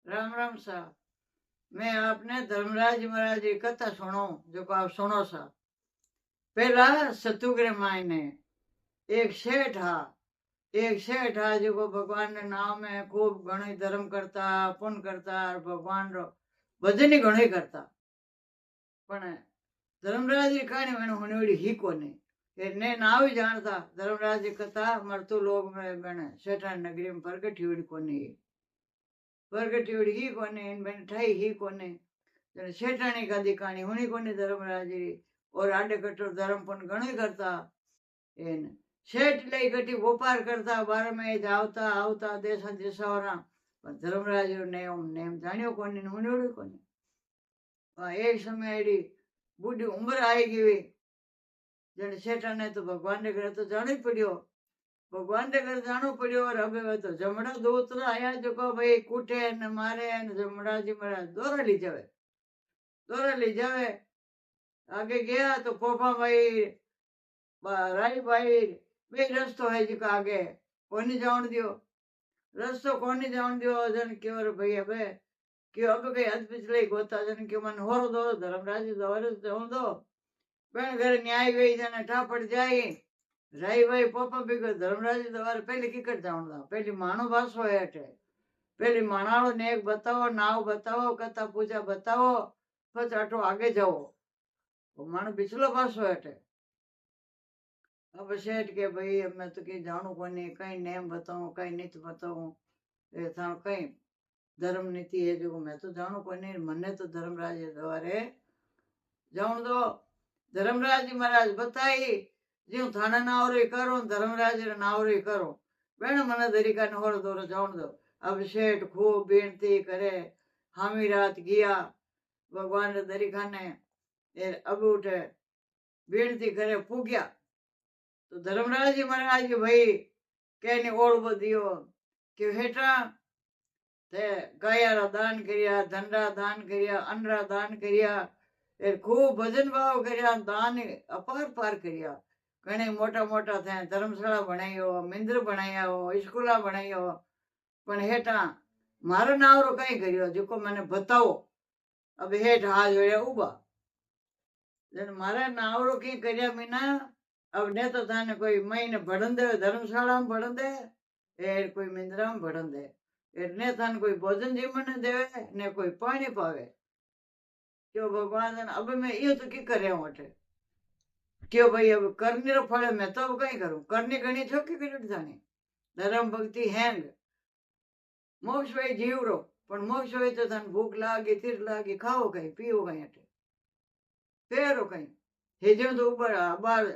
राम राम सा। मैं आपने धर्मराज महाराज की कथा सुनो जो को आप सुनो सा। पहला सतुग्रह मायने एक सेठ हा जो को भगवान ने नाम में खूब घणो धर्म करता पुण्य करता और भगवान रो भजन ही घणो करता। पण धर्मराज की कहानी मैंने हुनेड़ी ही कोनी ने नाव ही जानता। धर्मराज की कथा मरतु लोग में बने सेठा नगरी में प्रगटी हुई कोनी प्रगटी हुई ही कोनी मैंने ठाई ही कोनी શેઠાણી ગાદી કાણી હુણી કોની ધર્મરાજી और आडे कटो धर्म पण घणो करता एन શેઠ લઈ ગટી વેપાર કરતા બાર में जावता आवता देशा देशावरा पण धर्मराज नेम नेम जाण्यो कोनी हुण्योड़ो कोनी। एक समय एडी बूढ़ी उम्र आई गई जने શેઠા ने तो भगवान ने घर तो जानो पड़ियो भगवान ने घर जानो पड़ियो और अब तो जमड़ा दूत आया जो को भाई कूटे ने मारे ने जमड़ा जी महाराज दौरा ली जावे दौरा ली जावे। आगे गया तो पोपा भाई राई भाई बे रस्तो है जी का आगे कोनी जान दियो रस्तो कोनी जान दियो जन क्यों रे भाई अबे क्यों अब कई हद पिछले गोता जन क्यों मन होर दो धर्मराज दौरे जाऊं दो बेन घर न्याय गई जने ठापड़ जाई राई भाई पोपा भी धर्मराज दौरे पहले की कर जाऊं दा पहली मानो भाषो है अटे पहली मानाड़ो ने एक बताओ नाव बताओ कथा पूजा बताओ बस आटो आगे जाओ वो मानो पिछलो पासो हटे। अब सेठ के भाई मैं तो कहीं जाणू कोनी कहीं नेम बताऊं कहीं नीति बताऊं ए था कहीं धर्म नीति है जो मैं तो जाणू कोनी मने तो धर्मराज द्वारे जाऊं दो धर्मराज जी महाराज बताई जो थाना नावरी करो धर्मराज नावरी करो बेन मने दरिका ने होर दौर जाऊं दो। अब सेठ खूब बेनती करे हामी रात गया भगवान दरिका ने अब उठे बेनती करे पूग्या तो धर्मराज जी महाराज के भाई कहने ओढ़ दियो कि हेठा ते गायारा दान करिया धनरा दान करिया अनरा दान करिया खूब भजन भाव करिया दान अपार पार करिया घणे मोटा मोटा थे धर्मशाला बनायो मिंद्र बनाया हो स्कूला बनाया हो पण हेठा मारो नावरो कई करियो जो मैंने बताओ। अब हेठ हाथ जोड़े उबा जन मारा नावरो कई करिया मीना अब ने तो थाने कोई महीने भड़न दे धर्मशाला में भड़न दे ए कोई मिंद्रा में भड़न दे ने थाने कोई भोजन जीवन देवे ने कोई पानी पावे क्यों भगवान अब मैं ये तो की करे मोटे क्यों भाई अब करने रो फले मैं तो अब कहीं करूं करनी घनी छोकी करी थाने धर्म भक्ति हैंग मोक्ष भाई जीव रो पण मोक्ष भाई तो थाने भूख लागी तीर लागी खाओ कहीं पीओ कहीं अटे फेरो कहीं हेजो तो ऊपर बार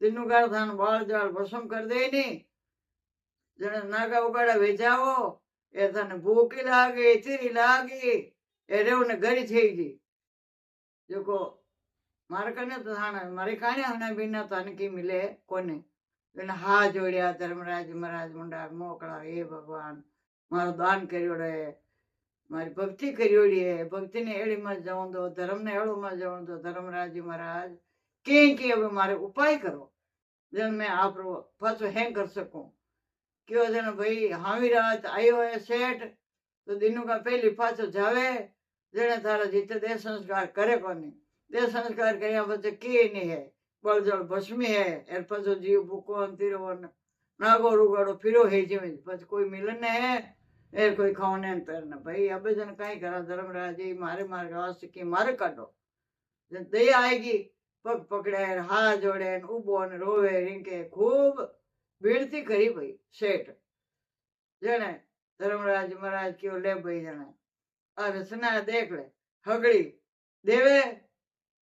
दिनू गाड़ थान बाल जाल भस्म कर दे नहीं जने नागा उगाड़ा वेचावो ए थाने भूखी लागी तीरी लागी ए रेव ने घड़ी थई गई जो को मारे कने तो थाने मारे काने हने बिना थाने की मिले कोने जने हाथ जोड़िया धर्मराज महाराज मुंडा मोकड़ा हे भगवान मारो दान करियोड़ो है मारी भक्ति करियोड़ी है भक्ति ने एड़ी मत जाऊं दो धर्म ने एड़ो मत जाऊं दो धर्मराज जी महाराज के अब मारे उपाय करो जन मैं आप पाछो हैंग कर सकूं क्यों जन भाई हावी रात आयो है सेठ तो दिनों का पहली पाछो जावे जने थारा जीते दे संस्कार करे कोनी दे संस्कार करया बच्चे की नहीं है बलजल भस्मी है एर पाछो जीव भूको अंतिरो नागो रुगाड़ो फिरो है जीव पछ कोई मिलन है एर कोई खाने पैरने भाई अब जन कहीं करा धर्मराज जी मारे मारे वास की मारे काटो जन दया आएगी पग पकड़े हाथ जोड़े उबो ने रोवे रिंके खूब विनती करी भाई सेठ जने धर्मराज महाराज क्यों ले भाई जने आ रचना देख ले हगड़ी देवे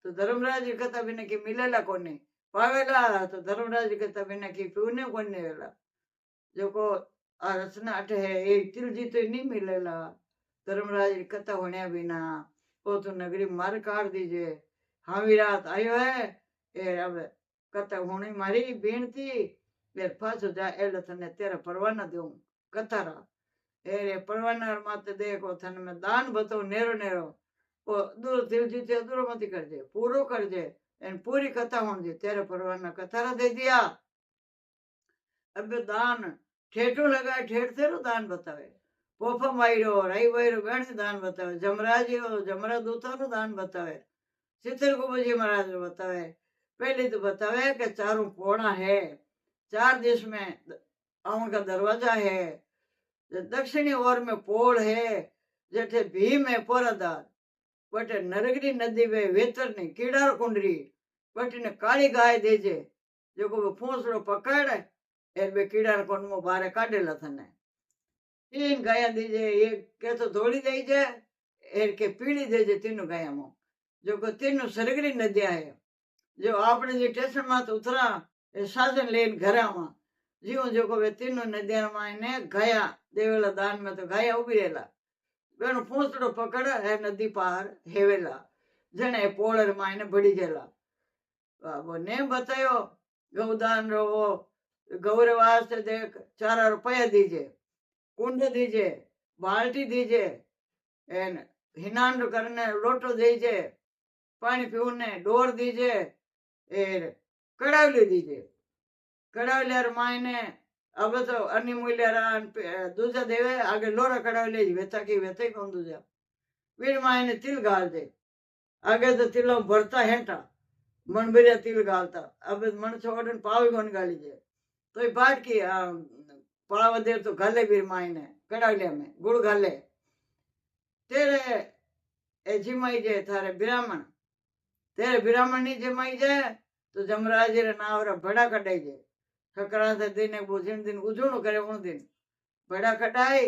तो धर्मराज कथा बिना की मिलेला कोनी पावेला तो धर्मराज कथा बिना की पीने कोनी वेला जो को आ रचना अटे है एक तिल जी तो नहीं मिलेला धर्मराज कथा होने बिना वो तो नगरी मार काट दीजिए हावी रात आयो है ए अब कथा होनी मारी बेनती फिर पाछो जा एले तने तेरा परवाना देऊं कथारा ए परवाना माते देखो थने में दान बतो नेरो नेरो वो दूर दिल जीते दूर मत कर दे पूरो कर दे एन पूरी कथा होने दे तेरा परवाना कथारा दे दिया। अब दान ठेठो लगा ठेठ तेरो दान बतावे પોફમ વાયરો રાઈ વાયરો ઘણી દાન બતાવે, જમરાજીઓ જમરા દૂતોનું દાન બતાવે, चित्रगुप्त महाराज बतावे। पहले तो बतावे कि चारों कोना है, 4 दिश में आवन का दरवाजा है, दक्षिणी ओर में पोल है, जेठे भीम है पोरादार, बटे नरगरी नदी में वेतरनी कीड़ार कुंडरी, बटे ने काली गाय देजे, जो को फूंसड़ो पकड़े एर बे कीड़ार कुंड में बारे काढेला थने। 3 गाया दीजे, एक के तो धोड़ी देजे, एर के पीली देजे, तीनों गाया में जो को तीनों सरगरी नदियां है। जो आपने जो स्टेशन में तो उतरा ए साधन लेन घरा में जीव जो को वे तीनों नदियां में ने गया देवेला दान में तो गया उभी रहेला, बेनो फूंसड़ो पकड़ है नदी पार हेवेला, जने पोलर में बड़ी गेला। वो ने बतायो गौदान रो गौर वास्ते देख 4 रुपया दीजे, कुंड दीजे, बाल्टी दीजे, एन हिनान करने लोटो दीजे, पानी पीने डोर दीजे, एर कड़ावली दीजे, कड़ावलियार मायने अब तो अन्य मूल्य दूजा देवे आगे लोरा कड़ावली वेता की वेते कौन दूजा वीर मायने तिल गाल दे, आगे तो तिलो भरता हेटा मन बिरिया तिल गालता, अब मन छोड़न पावी कौन गाली जे तो बाट की पावा देर तो गाले वीर मायने कड़ावलिया में गुड़ गाले तेरे ए जिमाई जे थारे ब्राह्मण तेरे ब्राह्मण नी जमाई जाए तो जमराज रे नावरा बड़ा कटाई जाए, सकरांत दिन बुझिन दिन उजूण करे उन दिन बड़ा कटाई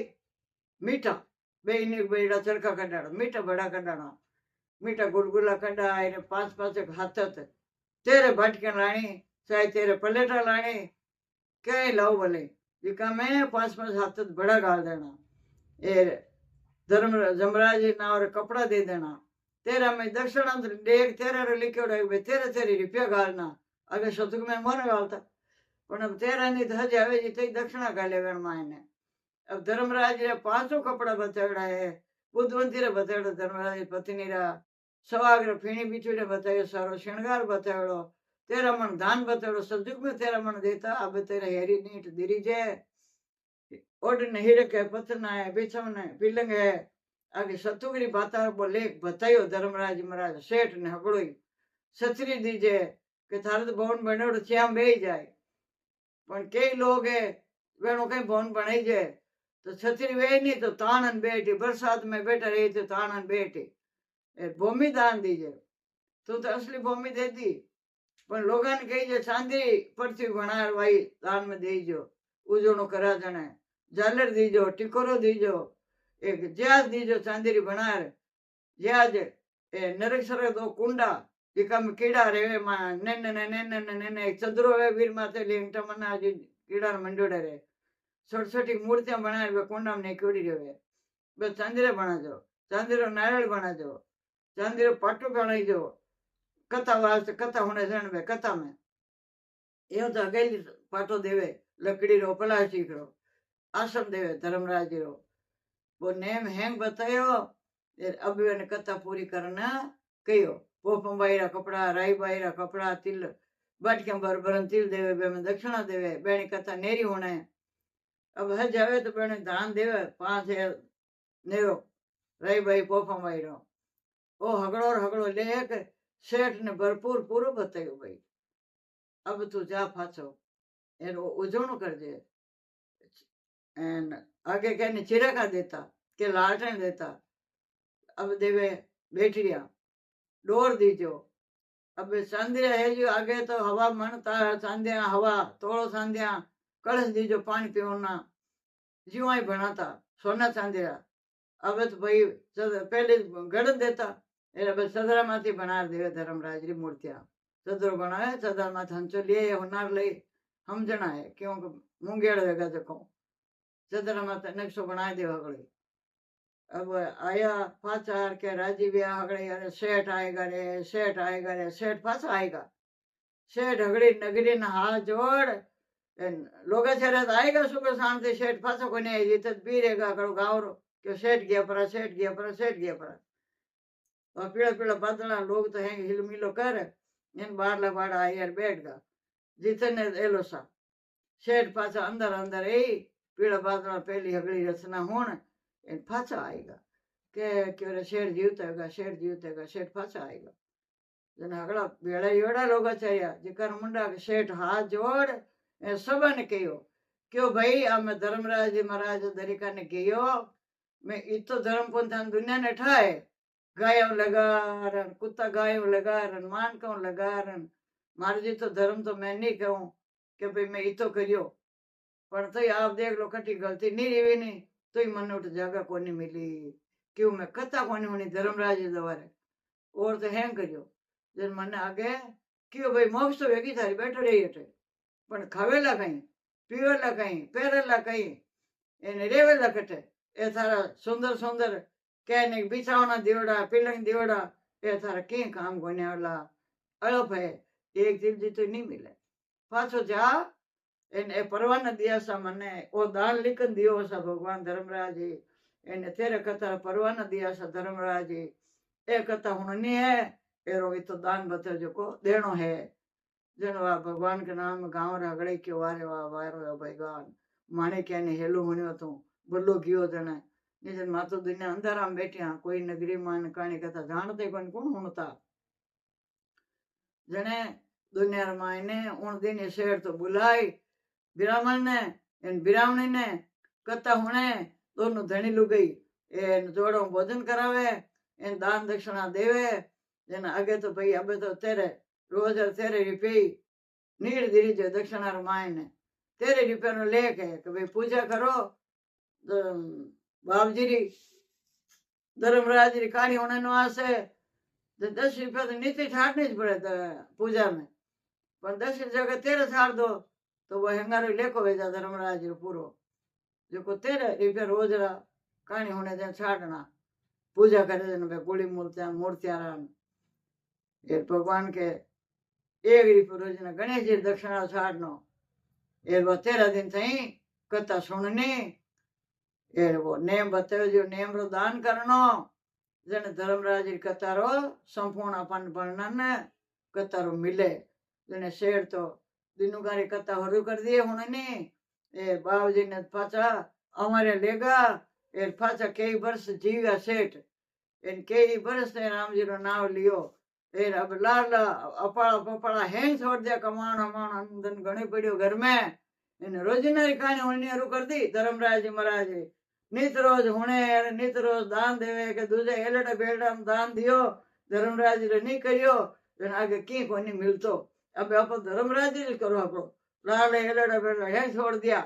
मीठा बेनी बेड़ा चरखा कटाड़ा मीठा बड़ा कटाना मीठा गुलगुला कटाई ने 5-5 हाथ तेरे भटके लाणी चाहे तेरे पलेटा लाणी कई लाओ भले जिका मैं 5-5 हाथ बड़ा गाल देना ए धर्म जमराज नावरे कपड़ा दे देना, तेरा में दक्षिणांत डेक तेरा रे लिखो रहे तेरे तेरी रुपया गालना, अगर शतुक में मन गालता पण अब तेरा नहीं तो हजे हवे जी दक्षिणा गाले वेण मायने। अब धर्मराज रे 5 कपड़ा बतावड़ा है, बुद्धवंती रे बतावड़ा धर्मराज पत्नी रा, सवाग्र फीणी बीचू रे बतायो, सारो श्रृंगार बतावड़ो, तेरा मन दान बतावड़ो, सतयुग में तेरा मन देता, अब तेरा हेरी नीट दिरी जे ओडने हिरक है, पतना है, बिछम ने पिलंग है, आगे सतुगरी बाता लेख बतायो धर्मराज महाराज सेठ ने हकड़ोई छतरी दीजे के थारे तो भवन बनेड़ो श्याम बे जाए, पण कई लोग है वेणो कई भवन बनाई जाए तो छतरी वे नहीं तो तानन बैठी, बरसात में बैठा रही तो तानन बैठी, भूमि दान दीजे तो असली भूमि दे दी, पण लोगन कही जे चांदी पृथ्वी बनार भाई दान में दीजो, उजोनो करा जने झालर दीजो, टिकोरो दीजो, एक जहाज दीजो चांदी बनार जहाज नरक सरक 2 कुंडा जिकम कीड़ा रेवे मा नन्ने एक चंद्रो वे वीर माते लिंटा मना जी कीड़ा मंडोड़े रे छोटी मूर्तियां बनाए वे कुंडा में निकोड़ी रेवे बे चांदीरे बना जो, चांदीरो नारियल बना जो, चांदीरो पाटो बनाई जो, कथा वास्ते कथा होने जण वे कथा में यो तो अकेली पाटो देवे लकड़ी रो प्लास्टिक रो आश्रम देवे धर्मराज रो वो नेम हैंग बतायो। अब वे कथा पूरी करना कहो पोपम बाईरा कपड़ा राई बाईरा कपड़ा तिल बाटके बरबरन तिल देवे बे में दक्षिणा देवे बेनी कथा नेरी होने। अब हज आवे तो बेने दान देवे 5 नेरो राई बाई पोपम बाईरो ओ हगड़ो लेक सेठ ने भरपूर पूरो बतायो भाई अब तू जा फाचो एनो उजवणो करजे एन आगे कहने चिरका देता के लालटेन देता, अब देवे बैठरिया डोर दीजो, अब चांदिया है जो आगे तो हवा मन तार चांदिया हवा तोड़ो चांदिया कलश दीजो पानी पीवना जीवा ही बनाता सोना चांदिया, अब तो भाई पहले गढ़ देता ए सदरा माथी बना देवे धर्मराज री मूर्तियां सदरो बनाए सदर माथ हंचो लिए होनार ले हम जना है क्यों मुंगेड़ वेगा जको सदर माथ नक्शो बना दे हगड़े। अब आया पाचार के राजी भी हगड़े अरे सेठ आएगा रे सेठ आएगा रे सेठ पासा आएगा सेठ हगड़ी नगरी न हाथ जोड़ लोग आएगा सुख शांति सेठ पासा को नहीं जीत बीरेगा कड़ो गाँव क्यों सेठ गया परा सेठ गया परा सेठ गया परा और पीड़ा पीड़ा बादला लोग तो हैं हिल मिलो कर इन बारला बाड़ा आई बैठ गा जितने एलो सा सेठ पासा अंदर अंदर ए पीड़ा बादला पहली हगड़ी रचना होने એને પાછા આવી ગયા કે શેઠ જીવતા શેઠ પાછા આવી ગયા જેને આગળ બેડા યોડા લોકો ચાર્યા જીકર મુંડા કે શેઠ હાથ જોડ એ સબને કયો ભાઈ અમે ધર્મરાજ મહારાજ દરિકાને કયો મેં ઈ તો ધર્મપંથાન દુનિયા ને ઠાય ગાયો લગારન કુત્તા ગાયો લગારન માનકો લગારન મારજી તો ધર્મ તો મેં નહીં કહું કે ભાઈ મેં ઈ તો કર્યો પણ તોય આપ દેખ લો કટી ગલતી નહીં રેવી નહીં તોય મને ઉઠ જગા કોની મિલી કેવું મેં કથા કોની હોની ધર્મરાજ દવારે ઓર તો હેંગ કર્યો જેને મને આગે કયો ભાઈ મોક્ષ તો વેગી થારી બેઠો રહી હટે પણ ખાવેલા કઈ પીવેલા કઈ પહેરેલા કઈ એને રેવેલા કટે એ તારા સુંદર સુંદર કે નહીં બિછાવના દીવડા પિલંગ દીવડા એ તારા કઈ કામ ગોન્યાવલા અળપ હે એક દિલજી તો નહીં મિલે પાછો જા એને એ પરવાના દિયાસા મને ઓ દાન લીકન દિયોસા ભગવાન ધર્મરાજી એને તેરે કથા પરવાના દિયાસા ધર્મરાજી એ કથા હું नहीं है एरो तो दान बतो को देनो है जन वाह भगवान के नाम गाँव रगड़े क्यों वारे वाह वारो भगवान माने क्या नहीं हेलो होने तो बोलो क्यों जने निजन मातो दुनिया अंदर आम बैठे हाँ कोई नगरी मान कहानी कथा जानते कौन कौन होता जने दुनिया मायने उन दिन शेर तो बुलाई ब्राह्मण ने इन ब्राह्मणी ने कथा होने दोनों धनी लू गई इन जोड़ो भोजन करावे इन दान दक्षिणा देवे જેને આગે તો ભાઈ અબે તો તેરે રોજ તેરે રૂપિયા નીડ ધીરી છે દક્ષિણા માયને તેરે રૂપિયાનો લેખ હે કે ભાઈ પૂજા કરો બાપજીરી ધર્મરાજરી કાણી હોने नो आसे 10 रुपया तो नीति छाड़नी જ પડે पूजा में પણ 10 जगह तेरे छाड़ दो तो वो हंगारो लेको भेजा धर्मराज पूरो जो को तेरे रुपया रोज काणी होने दे छाड़ना पूजा करे ने गोली मूर्तियां ये भगवान के एक रुपये रोज ने गणेश जी दक्षिणा छाड़नो ये वो 13 दिन थी कथा सुननी ये वो नेम बताओ जो नेम रो दान करनो जने धर्मराज कथा रो संपूर्ण अपन वर्णन कथा रो मिले जने शेर तो दिनुगारी कथा हरू कर दिए हुननी ये बाबूजी ने पाचा हमारे लेगा ये पाचा कई वर्ष जीव्या सेठ इन कई वर्ष ने राम जी रो नाम लियो फिर अब लाल अपाड़ा पपाड़ा हैं छोड़ दिया कमान हमान अंदर गणे पड़ियो घर में इन रोजिनारी कहानी होनी हरू कर दी धर्मराज जी महाराज नित रोज होने नित रोज दान देवे के दूजे एलड़ा बेलड़ा दान दियो धर्मराज जी नहीं करियो जन आगे की कोनी मिलतो अब आप धर्मराज जी करो आपो लाल एलड़ा बेलड़ा हैं छोड़ दिया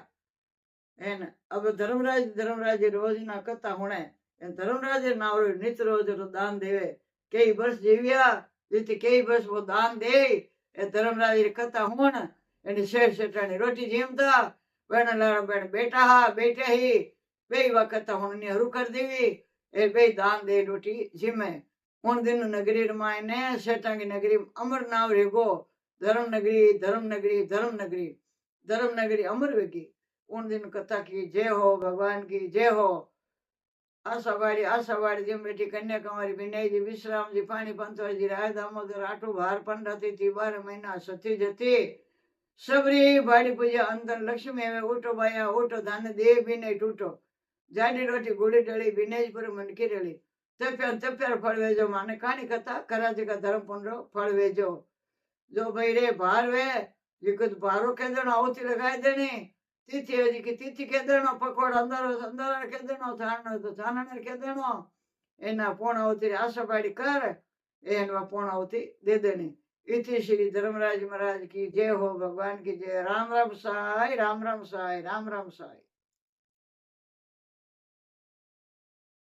एन अब धर्मराज रोज ना कथा होने धर्मराज नाव नित रोज दान देवे कई वर्ष जीव्या जितने कई वर्ष वो दान दे धर्मराज कथा होन एनी शेर शेठानी रोटी जीमता बेन लाड़ा बेन बेटा हा बेटे ही वे वा कथा होनी हरू कर देवी ए बे दान दे रोटी जीमे उन दिन नगरी मायने शेठा की नगरी अमर नाव रेगो धर्म नगरी अमर वेगी उन दिन कथा की जय हो भगवान की जय हो आशावाड़ी जी बेटी कन्याकुमारी विनय जी विश्राम जी पानी पंचवाड़ी जी राय दामोदर आटू भार पंडती थी 12 महीना सती जती सबरी भाड़ी पूजा अंदर लक्ष्मी में उठो बाया उठो धान दे विनय टूटो जाडी रोटी गुड़ी डली विनय पर मनकी रली तप्यार फल वेजो माने कहानी कथा कराची का धर्म पुंडो फल वेजो जो भाई रे भार वे जी कुछ भारो के देना आवती लगाए देनी तिथि जी की तिथि के देनो पकोड़ अंदर के देनो थानो तो थाने के देनो एना पूर्णावती आशावाड़ी कर एन वा पूर्णावती दे देनी इति श्री धर्मराज महाराज की जय हो भगवान की जय राम राम साई राम राम साई राम राम साई।